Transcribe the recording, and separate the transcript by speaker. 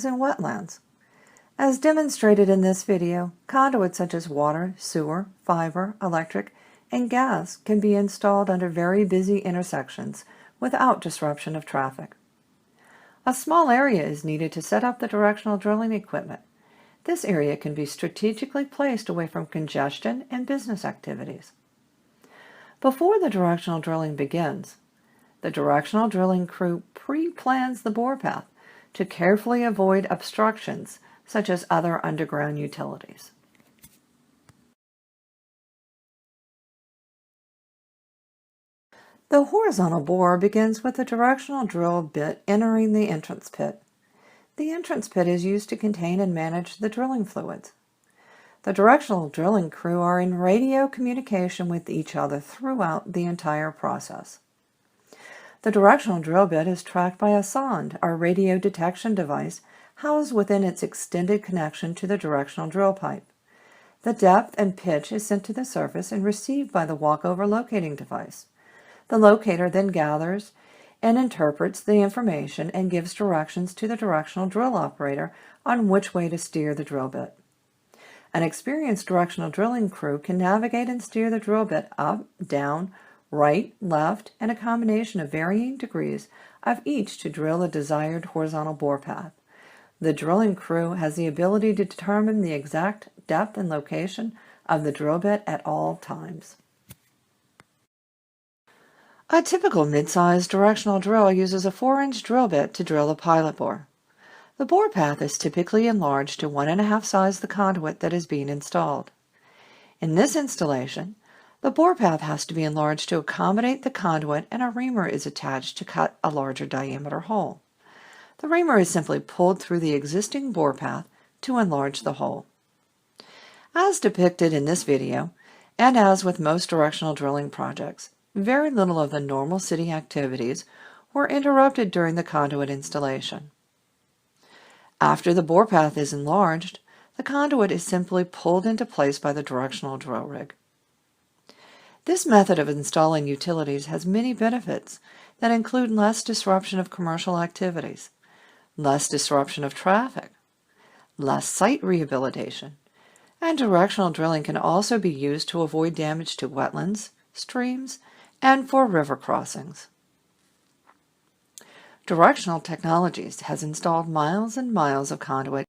Speaker 1: and wetlands. As demonstrated in this video, conduits such as water, sewer, fiber, electric, and gas can be installed under very busy intersections without disruption of traffic. A small area is needed to set up the directional drilling equipment. This area can be strategically placed away from congestion and business activities. Before the directional drilling begins, the directional drilling crew pre-plans the bore path to carefully avoid obstructions such as other underground utilities. The horizontal bore begins with the directional drill bit entering the entrance pit. The entrance pit is used to contain and manage the drilling fluids. The directional drilling crew are in radio communication with each other throughout the entire process. The directional drill bit is tracked by a sonde, our radio detection device, housed within its extended connection to the directional drill pipe. The depth and pitch is sent to the surface and received by the walkover locating device. The locator then gathers and interprets the information and gives directions to the directional drill operator on which way to steer the drill bit. An experienced directional drilling crew can navigate and steer the drill bit up, down, right, left, and a combination of varying degrees of each to drill the desired horizontal bore path. The drilling crew has the ability to determine the exact depth and location of the drill bit at all times. A typical mid-sized directional drill uses a 4-inch drill bit to drill a pilot bore. The bore path is typically enlarged to 1.5 size the conduit that is being installed. In this installation, the bore path has to be enlarged to accommodate the conduit, and a reamer is attached to cut a larger diameter hole. The reamer is simply pulled through the existing bore path to enlarge the hole. As depicted in this video, and as with most directional drilling projects, very little of the normal city activities were interrupted during the conduit installation. After the bore path is enlarged, the conduit is simply pulled into place by the directional drill rig. This method of installing utilities has many benefits that include less disruption of commercial activities, less disruption of traffic, less site rehabilitation, and directional drilling can also be used to avoid damage to wetlands, streams, and for river crossings. Directional Technologies has installed miles and miles of conduit